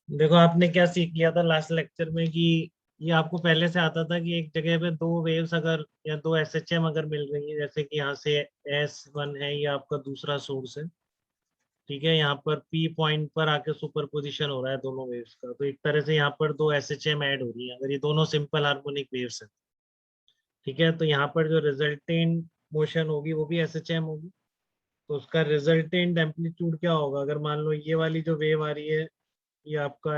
देखो आपने क्या सीख लिया था लास्ट लेक्चर में कि ये आपको पहले से आता था कि एक जगह पे दो वेव्स अगर या दो एसएचएम अगर मिल रही है, जैसे कि यहाँ से S1 है, ये आपका दूसरा सोर्स है, ठीक है, यहाँ पर P पॉइंट पर आके सुपर पोजिशन हो रहा है दोनों वेव्स का, तो एक तरह से यहाँ पर दो एसएचएम ऐड हो रही है अगर ये दोनों सिंपल हार्मोनिक वेव्स है, ठीक है। तो यहाँ पर जो रिजल्टेंट मोशन होगी वो भी एसएचएम होगी, तो उसका रिजल्टेंट एम्पलीट्यूड क्या होगा, अगर मान लो ये वाली जो वेव आ रही है ये आपका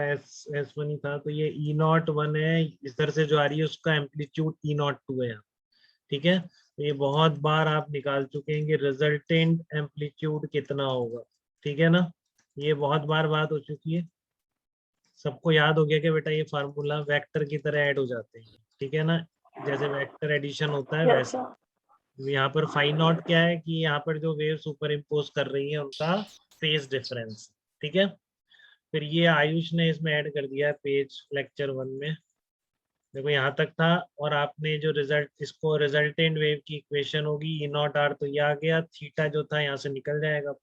S1 ही था, तो ये E01 है, इधर से जो आ रही है उसका एम्पलीट्यूड E02 है यहाँ, ठीक है। तो ये बहुत बार आप निकाल चुके हैं कि रिजल्टेंट एम्पलीट्यूड कितना होगा, ठीक है ना, ये बहुत बार बात हो चुकी है, सबको याद हो गया कि बेटा ये फार्मूला वेक्टर की तरह ऐड हो जाते हैं, ठीक है ना, जैसे वेक्टर एडिशन होता है यस वैसे। सर। यहाँ पर फाई नॉट क्या है कि यहाँ पर जो वेव सुपर इम्पोज कर रही है उनका फेज डिफरेंस, ठीक है। फिर ये आयुष ने इसमें ऐड कर दिया है पेज लेक्चर 1 में, देखो यहाँ तक था। और आपने जो रिजल्ट, इसको रिजल्टेंट वेव की इक्वेशन होगी ई नॉट आर, तो ये आ गया, थीटा जो था यहाँ से निकल जाएगा,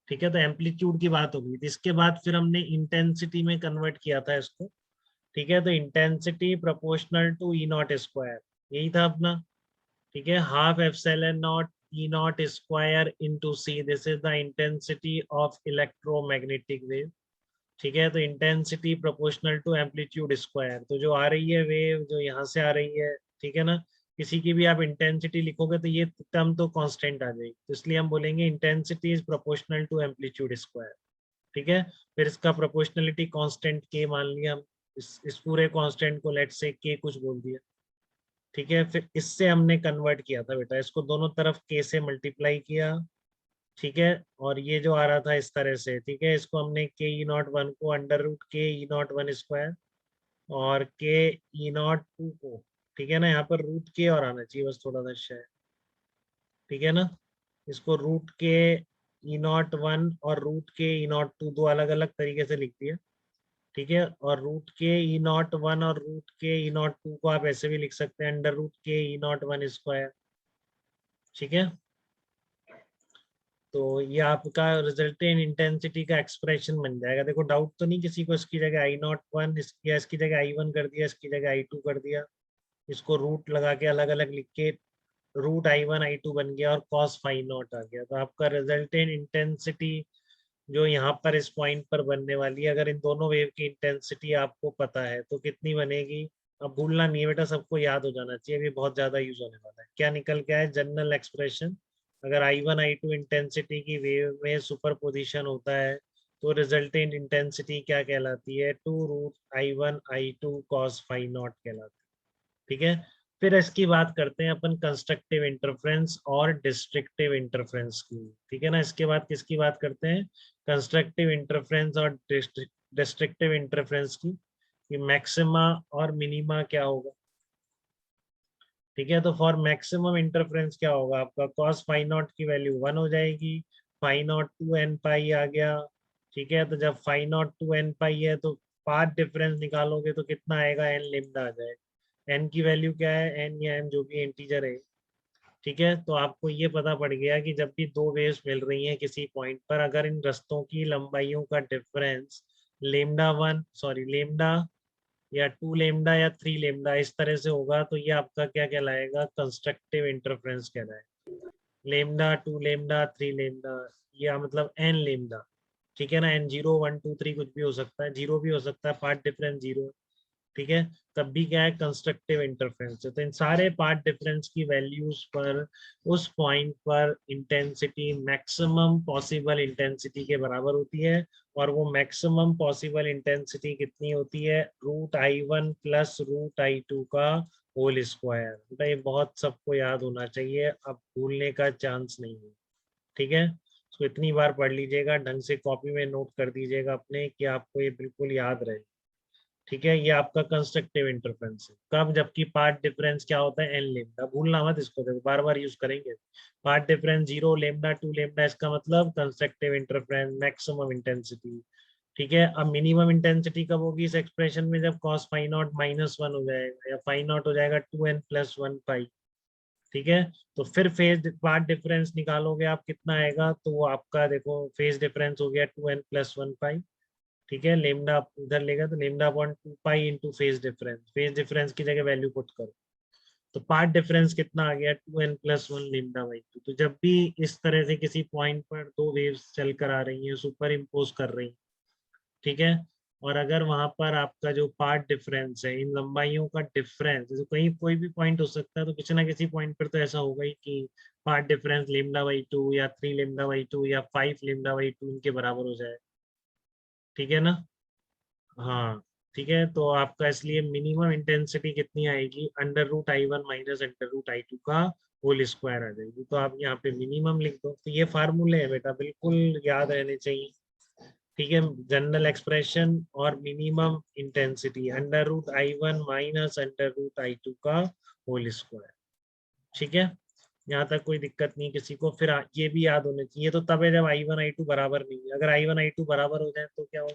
ठीक है। तो एम्पलीट्यूड की बात हो गई थी, इसके बाद फिर हमने इंटेंसिटी में कन्वर्ट किया था इसको, ठीक है। तो intensity proportional to E naught square, यही था अपना, ठीक है, half epsilon naught E naught square into C, this is the intensity of electromagnetic wave, ठीक है। तो intensity proportional to amplitude square, तो जो आ रही है वेव जो यहाँ से आ रही है, ठीक है ना, किसी की भी आप इंटेंसिटी लिखोगे तो ये टर्म तो कांस्टेंट आ जाएगी, तो इसलिए हम बोलेंगे intensity is proportional to amplitude square, ठीक है। फिर इसका प्रोपोर्शनलिटी कांस्टेंट के मान लिया हम, इस पूरे कांस्टेंट को लेट से के कुछ बोल दिया, ठीक है। फिर इससे हमने कन्वर्ट किया था बेटा, इसको दोनों तरफ के से मल्टीप्लाई किया, ठीक है। और ये जो आ रहा था इस तरह से, ठीक है, इसको हमने के ई नॉट वन को अंडर रूट के ई नॉट वन स्क्वायर और के ई नॉट टू को, ठीक है ना, यहाँ पर रूट के और आना चाहिए बस थोड़ा सा शायद, ठीक है ना, इसको रूट के ई नॉट वन और रूट के ई नॉट टू दो अलग अलग तरीके से लिख दिया, ठीक है। और रूट के ई नॉट वन और रूट के ई नॉट टू को आप ऐसे भी लिख सकते हैं, अंडर रूट के ई नॉट वन स्क्वायर, ठीक है। तो ये आपका रिजल्टेंट इंटेंसिटी का एक्सप्रेशन बन जाएगा, देखो डाउट तो नहीं किसी को, इसकी जगह आई नॉट वन या इसकी जगह I1 कर दिया, इसकी जगह I2 कर दिया, इसको रूट लगा के अलग अलग लिख के रूट I1 I2 बन गया और कॉस फाई नॉट आ गया, तो आपका रिजल्टेंट इंटेंसिटी जो यहाँ पर इस पॉइंट पर बनने वाली है, अगर इन दोनों वेव की इंटेंसिटी आपको पता है तो कितनी बनेगी। अब भूलना नहीं है बेटा, सबको याद हो जाना चाहिए, अभी बहुत ज्यादा यूज होने वाला है। क्या निकल के आए जनरल एक्सप्रेशन, अगर I1 I2 इंटेंसिटी की वेव में सुपर पोजिशन होता है तो रिजल्टेंट इंटेंसिटी क्या कहलाती है, two root I1 I2 cos phi naught कहलाती है, ठीक है। फिर इसकी बात करते हैं अपन कंस्ट्रक्टिव इंटरफेरेंस और डिस्ट्रक्टिव इंटरफेरेंस की, ठीक है ना। इसके बाद किसकी बात करते हैं, कंस्ट्रक्टिव इंटरफेरेंस और डिस्ट्रक्टिव इंटरफेरेंस की, कि मैक्सिमा और मिनिमा क्या होगा, ठीक है। तो फॉर मैक्सिमम इंटरफेरेंस क्या होगा, आपका कॉस फाई नॉट की वैल्यू 1 हो जाएगी, फाई नॉट 2n पाई आ गया, ठीक है। तो जब फाई नॉट 2n पाई है तो पाथ डिफरेंस निकालोगे तो कितना आएगा, n लिम्डा आ जाएगा, n की वैल्यू क्या है, n या m जो भी इंटीजर है, ठीक है। तो आपको ये पता पड़ गया कि जब भी दो वेव्स मिल रही हैं किसी पॉइंट पर, अगर इन रस्तों की लंबाइयों का difference lambda one sorry lambda या टू लेमडा या थ्री लेमडा इस तरह से होगा, तो ये आपका क्या कहलाएगा, कंस्ट्रक्टिव इंटरफेरेंस कहलाएगा। Lambda, two lambda, three lambda, या मतलब एन लेमडा, ठीक है ना, n zero one two three कुछ भी हो सकता है, जीरो भी हो सकता है, पार्ट डिफरेंस जीरो, ठीक है, तब भी क्या है, कंस्ट्रक्टिव इंटरफेरेंस है। तो इन सारे पार्ट डिफरेंस की वैल्यूज पर उस पॉइंट पर इंटेंसिटी मैक्सिमम पॉसिबल इंटेंसिटी के बराबर होती है, और वो मैक्सिमम पॉसिबल इंटेंसिटी कितनी होती है, root I1 plus root I2 का होल स्क्वायर, बेटा ये बहुत सबको याद होना चाहिए, अब भूलने का चांस नहीं है, ठीक है। तो इतनी बार पढ़ लीजिएगा, ढंग से कॉपी में नोट कर दीजिएगा अपने कि आपको ये बिल्कुल याद रहे, ठीक है। ये आपका कंस्ट्रक्टिव इंटरफेरेंस है कब, जबकि पार्ट डिफरेंस क्या होता है, एन लेमडा, भूलना मत इसको, देखो बार बार यूज करेंगे। Path difference zero lambda two lambda, इसका मतलब कंस्ट्रक्टिव इंटरफेरेंस मैक्सिमम इंटेंसिटी, ठीक है। अब मिनिमम इंटेंसिटी कब होगी इस एक्सप्रेशन में, जब कॉस फाई नॉट -1 हो जाएगा या फाई नॉट हो जाएगा 2n प्लस 1 पाई, ठीक है। तो फिर फेज पार्ट डिफरेंस निकालोगे आप कितना आएगा, तो वो आपका देखो फेज डिफरेंस हो गया 2n प्लस 1 पाई, ठीक है, लेमडा आप इधर लेगा तो lambda upon 2 pi into phase difference की जगह वैल्यू पुट करो, तो पार्ट डिफरेंस कितना आ गया 2n+1 लेमडा/2। तो जब भी इस तरह से किसी पॉइंट पर दो वेव्स चल कर आ रही हैं, सुपर इम्पोज कर रही हैं, ठीक है, और अगर वहां पर आपका जो पार्ट डिफरेंस है, इन लंबाइयों का डिफरेंस, जैसे कहीं कोई भी पॉइंट हो सकता है, तो किसी ना किसी पॉइंट पर तो ऐसा होगा ही कि पार्ट डिफरेंस लेमडा/2 या 3 लेमडा/2 या 5 लेमडा/2 इनके बराबर हो जाए, ठीक है ना। हाँ, ठीक है, तो आपका इसलिए मिनिमम इंटेंसिटी कितनी आएगी, √I1 माइनस √I2 का होल स्क्वायर आ जाएगी। तो आप यहाँ पे मिनिमम लिख दो। तो ये फार्मूले है बेटा, बिल्कुल याद रहने चाहिए, ठीक है। जनरल एक्सप्रेशन और minimum intensity √I1 minus √I2 का होल स्क्वायर, ठीक है। यहाँ तक कोई दिक्कत नहीं किसी को। फिर ये भी याद होने चाहिए, तो तब है जब I1 I2 बराबर नहीं है। अगर I1 I2 बराबर हो जाए तो क्या हो,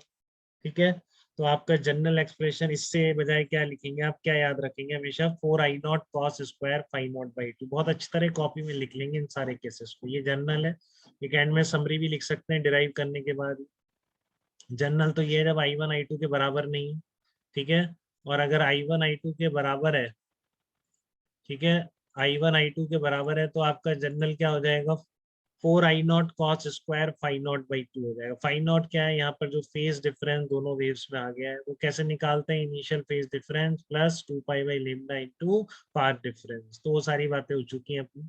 ठीक है। तो आपका जनरल एक्सप्रेशन इससे बजाय क्या लिखेंगे, आप क्या याद रखेंगे हमेशा, 4I0 कॉस स्क्वायर φ0/2। बहुत अच्छी तरह कॉपी में लिख लेंगे इन सारे केसेस को। ये जनरल है, एक एंड में समरी भी लिख सकते हैं डिराइव करने के बाद। जनरल तो ये है जब I1 I2 के बराबर नहीं है, ठीक है। और अगर I1 I2 के बराबर है, ठीक है, I1 I2 के बराबर है, तो आपका जनरल क्या हो जाएगा, 4I0 कॉस स्क्वायर φ0/2 हो जाएगा। φ0 क्या है, यहाँ पर जो फेज डिफरेंस दोनों वेव्स में आ गया है, वो कैसे निकालते हैं, इनिशियल फेज डिफरेंस प्लस 2 पाई/λ इंटू पाथ डिफरेंस। तो वो सारी बातें हो चुकी हैं अपनी,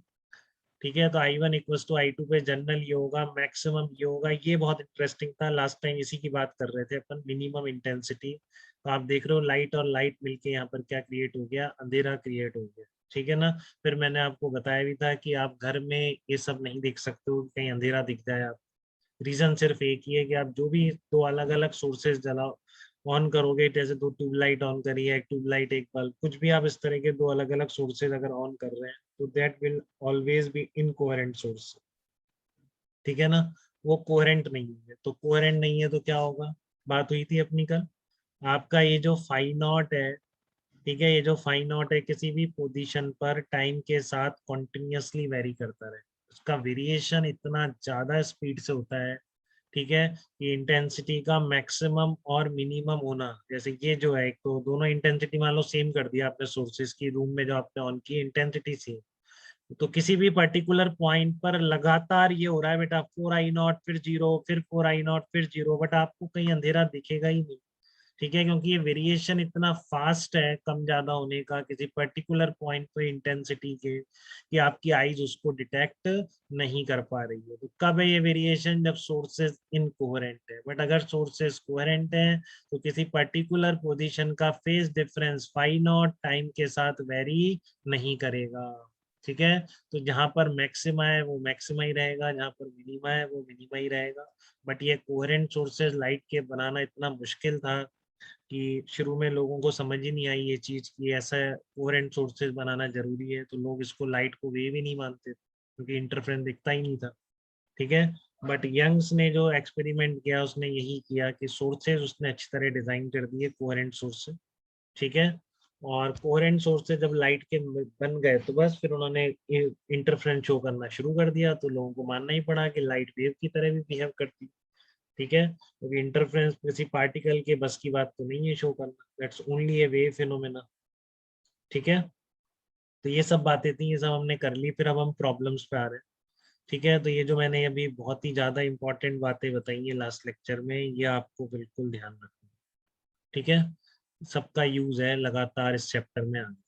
ठीक है। तो I1 इक्वल्स टू I2 पे जनरल ये होगा, मैक्सिमम ये होगा। ये बहुत इंटरेस्टिंग था, लास्ट टाइम इसी की बात कर रहे थे अपन, मिनिमम इंटेंसिटी। तो आप देख रहे हो लाइट और लाइट मिलके यहाँ पर क्या क्रिएट हो गया, अंधेरा क्रिएट हो गया, ठीक है ना। फिर मैंने आपको बताया भी था कि आप घर में ये सब नहीं देख सकते हो, कहीं अंधेरा दिख जाए आप। रीजन सिर्फ एक ही है कि आप जो भी दो अलग अलग सोर्सेज जलाओ, ऑन करोगे, जैसे दो ट्यूबलाइट ऑन करी है, एक ट्यूबलाइट एक बल्ब, कुछ भी आप इस तरह के दो अलग अलग सोर्सेज अगर ऑन कर रहे हैं, तो that will always be incoherent source, ठीक है ना। वो कोहेरेंट नहीं है, तो कोहेरेंट नहीं है तो क्या होगा, बात हुई थी अपनी कल। आपका ये जो φ0 है, ठीक है, ये जो φ0 है किसी भी पोजीशन पर टाइम के साथ कॉन्टिन्यूसली वेरी करता रहे, उसका वेरिएशन इतना ज्यादा स्पीड से होता है, ठीक है, कि इंटेंसिटी का मैक्सिमम और मिनिमम होना, जैसे ये जो है, एक तो दोनों इंटेंसिटी मान लो सेम कर दिया आपने, सोर्सेज की रूम में जो आपने ऑन की इंटेंसिटी सेम, तो किसी भी पर्टिकुलर पॉइंट पर लगातार ये हो रहा है बेटा, 4I0 फिर 0 फिर 4I0 फिर 0, बट आपको कहीं अंधेरा दिखेगा ही नहीं, ठीक है, क्योंकि ये वेरिएशन इतना फास्ट है कम ज्यादा होने का किसी पर्टिकुलर पॉइंट पे इंटेंसिटी के, कि आपकी आईज उसको डिटेक्ट नहीं कर पा रही है। तो कब है ये वेरिएशन, जब सोर्सेज इनकोहेरेंट है। बट अगर सोर्सेज कोहेरेंट है, तो किसी पर्टिकुलर पोजीशन का फेज डिफरेंस φ0 टाइम के साथ वेरी नहीं करेगा, ठीक है। तो जहां पर मैक्सिमा है वो मैक्सिमा ही रहेगा, जहां पर मिनिमा है वो मिनिमा ही रहेगा। बट ये कोहेरेंट सोर्सेज लाइट के बनाना इतना मुश्किल था कि शुरू में लोगों को समझ ही नहीं आई ये चीज कि ऐसा कोहेरेंट सोर्सेज बनाना जरूरी है, तो लोग इसको लाइट को वेव ही नहीं मानते थे, क्योंकि इंटरफेरेंस दिखता ही नहीं था, ठीक है। बट यंग्स ने जो एक्सपेरिमेंट किया उसने यही किया कि सोर्सेज उसने अच्छी तरह डिजाइन कर दिए कोहेरेंट सोर्सेज, ठीक है। और कोहेरेंट सोर्सेज जब लाइट के बन गए, तो बस फिर उन्होंने इंटरफेरेंस शो करना शुरू कर दिया, तो लोगों को मानना ही पड़ा कि लाइट वेव की तरह भी बिहेव करती, ठीक है, क्योंकि इंटरफेरेंस किसी पार्टिकल के बस की बात तो नहीं है शो करना, that's only A wave phenomena, ठीक है। तो ये सब बातें थी, ये सब हमने कर ली। फिर अब हम प्रॉब्लम्स पे आ रहे हैं, ठीक है। तो ये जो मैंने अभी बहुत ही ज्यादा इंपॉर्टेंट बातें बताई है लास्ट लेक्चर में, ये आपको बिल्कुल ध्यान रखना, ठीक है। सबका यूज है लगातार इस चैप्टर में आगे।